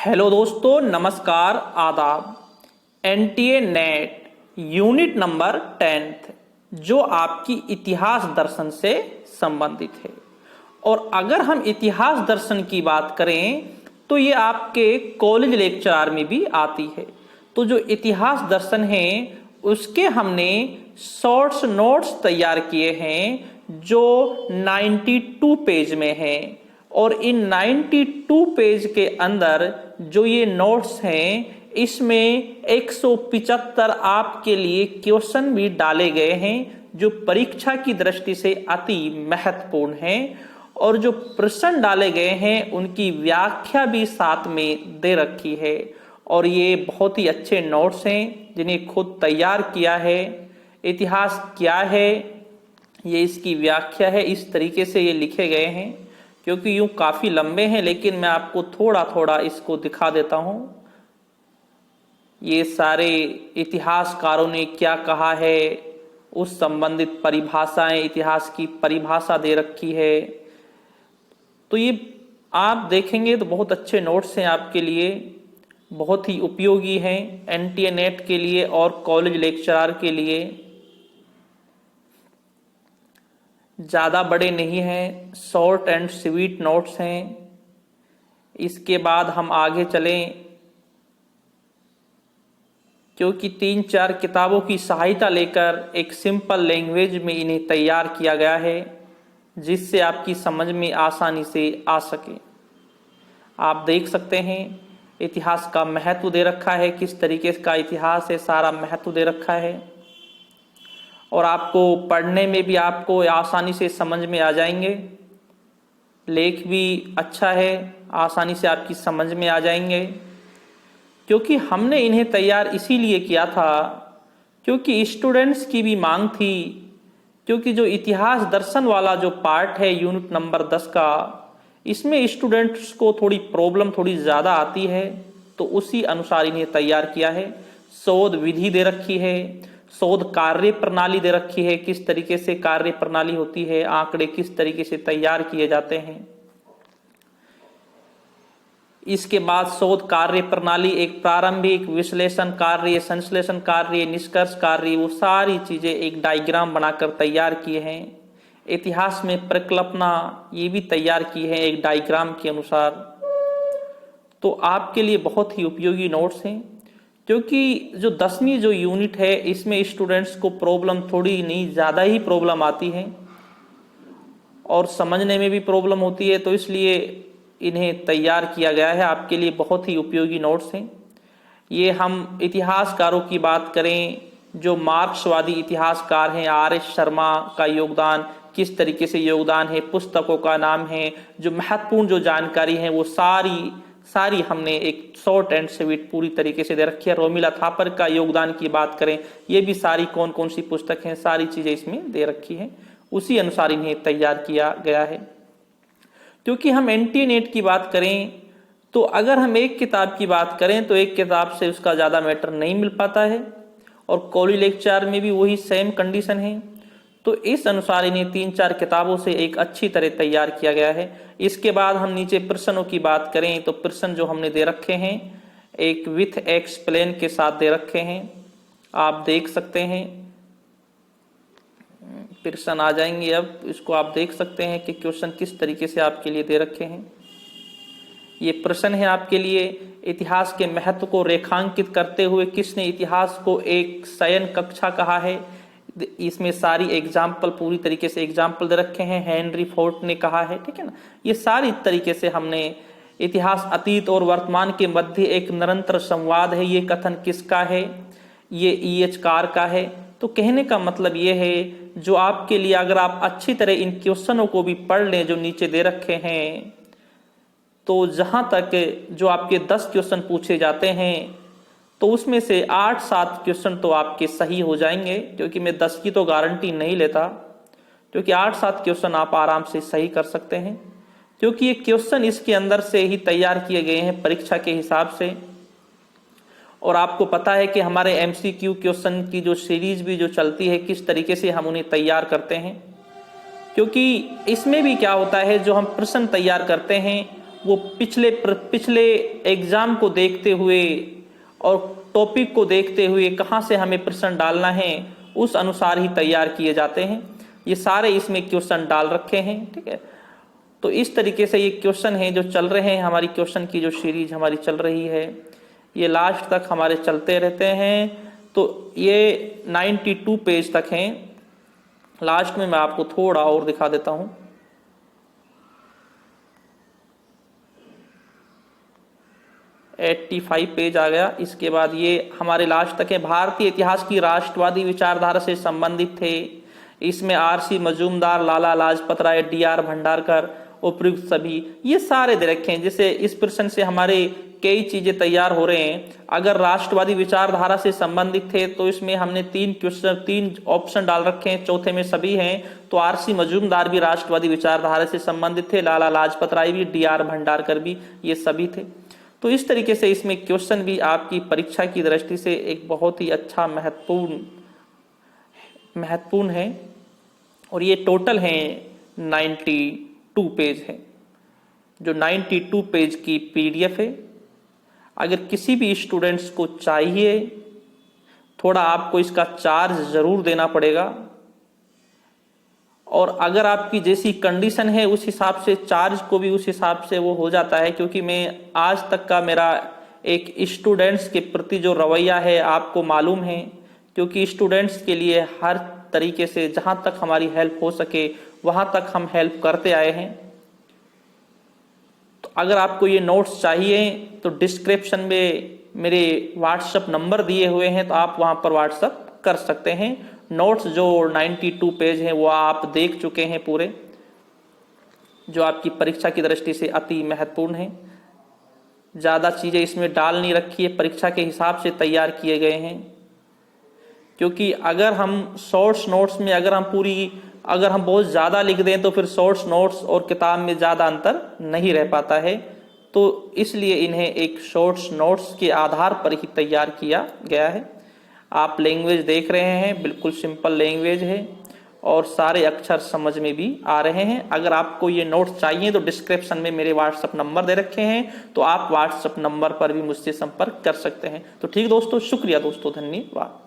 Hello दोस्तों, नमस्कार, आदाब। NTA net unit number 10th जो आपकी इतिहास दर्शन से संबंधित है। और अगर हम इतिहास दर्शन की बात करें तो ये आपके कॉलेज लेक्चर में भी आती है। तो जो इतिहास दर्शन है उसके हमने शॉर्ट्स नोट्स तैयार किए हैं जो 92 पेज में हैं। और इन 92 पेज के अंदर जो ये नोट्स हैं इसमें 175 आपके लिए क्वेश्चन भी डाले गए हैं जो परीक्षा की दृष्टि से अति महत्वपूर्ण हैं। और जो प्रश्न डाले गए हैं उनकी व्याख्या भी साथ में दे रखी है। और ये बहुत ही अच्छे नोट्स हैं जिन्हें खुद तैयार किया है। इतिहास क्या है, ये इसकी व्याख्या है, इस तरीके से ये लिखे गए हैं। क्योंकि यूं काफी लंबे हैं लेकिन मैं आपको थोड़ा थोड़ा इसको दिखा देता हूं। ये सारे इतिहासकारों ने क्या कहा है, उस संबंधित परिभाषाएं, इतिहास की परिभाषा दे रखी है। तो ये आप देखेंगे तो बहुत अच्छे नोट्स हैं आपके लिए, बहुत ही उपयोगी हैं एनटीए नेट के लिए और कॉलेज लेक्चरर के लिए। ज़्यादा बड़े नहीं हैं, शॉर्ट एंड स्वीट नोट्स हैं। इसके बाद हम आगे चलें क्योंकि 3-4 किताबों की सहायता लेकर एक सिंपल लैंग्वेज में इन्हें तैयार किया गया है जिससे आपकी समझ में आसानी से आ सके। आप देख सकते हैं इतिहास का महत्व दे रखा है, किस तरीके का इतिहास है, सारा महत्व दे रखा है। और आपको पढ़ने में भी आपको आसानी से समझ में आ जाएंगे। लेख भी अच्छा है, आसानी से आपकी समझ में आ जाएंगे। क्योंकि हमने इन्हें तैयार इसीलिए किया था क्योंकि स्टूडेंट्स की भी मांग थी। क्योंकि जो इतिहास दर्शन वाला जो पार्ट है यूनिट नंबर 10 का, इसमें स्टूडेंट्स को थोड़ी प्रॉब्लम थोड़ी ज़्यादा आती है, तो उसी अनुसार इन्हें तैयार किया है। शोध विधि दे रखी है, शोध कार्य प्रणाली दे रखी है, किस तरीके से कार्य प्रणाली होती है, आंकड़े किस तरीके से तैयार किए जाते हैं। इसके बाद शोध कार्य प्रणाली एक प्रारंभिक विश्लेषण कार्य, संश्लेषण कार्य, निष्कर्ष कार्य, वो सारी चीजें एक डायग्राम बनाकर तैयार किए हैं। इतिहास में परिकल्पना ये भी तैयार की है एक डायग्राम के अनुसार। तो आपके लिए बहुत ही उपयोगी नोट्स हैं क्योंकि जो 10वीं जो यूनिट है इसमें स्टूडेंट्स को प्रॉब्लम थोड़ी नहीं ज़्यादा ही प्रॉब्लम आती है और समझने में भी प्रॉब्लम होती है। तो इसलिए इन्हें तैयार किया गया है, आपके लिए बहुत ही उपयोगी नोट्स हैं ये। हम इतिहासकारों की बात करें, जो मार्क्सवादी इतिहासकार हैं, आर.एस. शर्मा का योगदान किस तरीके से योगदान है, पुस्तकों का नाम है, जो महत्वपूर्ण जो जानकारी है वो सारी हमने एक शॉर्ट एंड स्वीट पूरी तरीके से दे रखी है। रोमिला थापर का योगदान की बात करें, ये भी सारी कौन कौन सी पुस्तक हैं, सारी चीजें इसमें दे रखी हैं। उसी अनुसार इन्हें तैयार किया गया है। क्योंकि हम एनटीए नेट की बात करें तो अगर हम एक किताब की बात करें तो एक किताब से उसका ज़्यादा मैटर नहीं मिल पाता है और कॉलेज लेक्चर में भी वही सेम कंडीशन है। तो इस अनुसार इन्हें 3-4 किताबों से एक अच्छी तरह तैयार किया गया है। इसके बाद हम नीचे प्रश्नों की बात करें तो प्रश्न जो हमने दे रखे हैं एक विथ एक्सप्लेन के साथ दे रखे हैं, आप देख सकते हैं। प्रश्न आ जाएंगे, अब इसको आप देख सकते हैं कि क्वेश्चन किस तरीके से आपके लिए दे रखे हैं। ये प्रश्न है आपके लिए, इतिहास के महत्व को रेखांकित करते हुए किसने इतिहास को एक शयन कक्षा कहा है। इसमें सारी एग्जाम्पल पूरी तरीके से एग्जाम्पल दे रखे हैं, हेनरी फोर्ड ने कहा है, ठीक है ना। ये सारी तरीके से हमने इतिहास अतीत और वर्तमान के मध्य एक निरंतर संवाद है, ये कथन किसका है, ये E.H. कार का है। तो कहने का मतलब ये है जो आपके लिए अगर आप अच्छी तरह इन क्वेश्चनों को भी पढ़ लें जो नीचे दे रखे हैं, तो जहां तक जो आपके 10 क्वेश्चन पूछे जाते हैं तो उसमें से 8-7 क्वेश्चन तो आपके सही हो जाएंगे। क्योंकि मैं 10 की तो गारंटी नहीं लेता, क्योंकि 8-7 क्वेश्चन आप आराम से सही कर सकते हैं क्योंकि ये क्वेश्चन इसके अंदर से ही तैयार किए गए हैं परीक्षा के हिसाब से। और आपको पता है कि हमारे MCQ क्वेश्चन की जो सीरीज भी जो चलती है किस तरीके से हम उन्हें तैयार करते हैं। क्योंकि इसमें भी क्या होता है, जो हम प्रश्न तैयार करते हैं वो पिछले एग्जाम को देखते हुए और टॉपिक को देखते हुए कहाँ से हमें प्रश्न डालना है उस अनुसार ही तैयार किए जाते हैं। ये सारे इसमें क्वेश्चन डाल रखे हैं, ठीक है। तो इस तरीके से ये क्वेश्चन हैं जो चल रहे हैं, हमारी क्वेश्चन की जो सीरीज हमारी चल रही है ये लास्ट तक हमारे चलते रहते हैं। तो ये 92 पेज तक हैं। लास्ट में मैं आपको थोड़ा और दिखा देता हूं। एट्टी 85 पेज आ गया। इसके बाद ये हमारे लास्ट तक है। भारतीय इतिहास की राष्ट्रवादी विचारधारा से संबंधित थे। इसमें आर.सी. मजूमदार, लाला लाजपत राय, डी.आर. भंडारकर, उपयुक्त सभी, ये सारे दे रखे हैं। जैसे इस प्रश्न से हमारे कई चीजें तैयार हो रहे हैं। अगर राष्ट्रवादी विचारधारा से संबंधित थे तो इसमें हमने 3 ऑप्शन डाल रखे हैं, चौथे में सभी हैं। तो आर.सी. मजूमदार भी राष्ट्रवादी विचारधारा से संबंधित थे, लाला लाजपत राय भी, डी.आर. भंडारकर भी, ये सभी थे। तो इस तरीके से इसमें क्वेश्चन भी आपकी परीक्षा की दृष्टि से एक बहुत ही अच्छा महत्वपूर्ण है। और ये टोटल है 92 पेज है, जो 92 पेज की पीडीएफ है। अगर किसी भी स्टूडेंट्स को चाहिए, थोड़ा आपको इसका चार्ज जरूर देना पड़ेगा, और अगर आपकी जैसी कंडीशन है उस हिसाब से चार्ज को भी उस हिसाब से वो हो जाता है। क्योंकि मैं आज तक का मेरा एक स्टूडेंट्स के प्रति जो रवैया है आपको मालूम है, क्योंकि स्टूडेंट्स के लिए हर तरीके से जहां तक हमारी हेल्प हो सके वहां तक हम हेल्प करते आए हैं। तो अगर आपको ये नोट्स चाहिए तो डिस्क्रिप्शन में मेरे व्हाट्सएप नंबर दिए हुए हैं, तो आप वहां पर व्हाट्सएप कर सकते हैं। नोट्स जो 92 पेज हैं वो आप देख चुके हैं पूरे, जो आपकी परीक्षा की दृष्टि से अति महत्वपूर्ण है। ज्यादा चीजें इसमें डाल नहीं रखी है, परीक्षा के हिसाब से तैयार किए गए हैं। क्योंकि अगर हम शॉर्ट्स नोट्स में अगर हम बहुत ज्यादा लिख दें तो फिर शॉर्ट्स नोट्स और किताब में ज्यादा अंतर नहीं रह पाता है। तो इसलिए इन्हें एक शॉर्ट्स नोट्स के आधार पर ही तैयार किया गया है। आप लैंग्वेज देख रहे हैं, बिल्कुल सिंपल लैंग्वेज है और सारे अक्षर समझ में भी आ रहे हैं। अगर आपको ये नोट्स चाहिए तो डिस्क्रिप्शन में मेरे व्हाट्सएप नंबर दे रखे हैं, तो आप व्हाट्सएप नंबर पर भी मुझसे संपर्क कर सकते हैं। तो ठीक दोस्तों, शुक्रिया दोस्तों, धन्यवाद।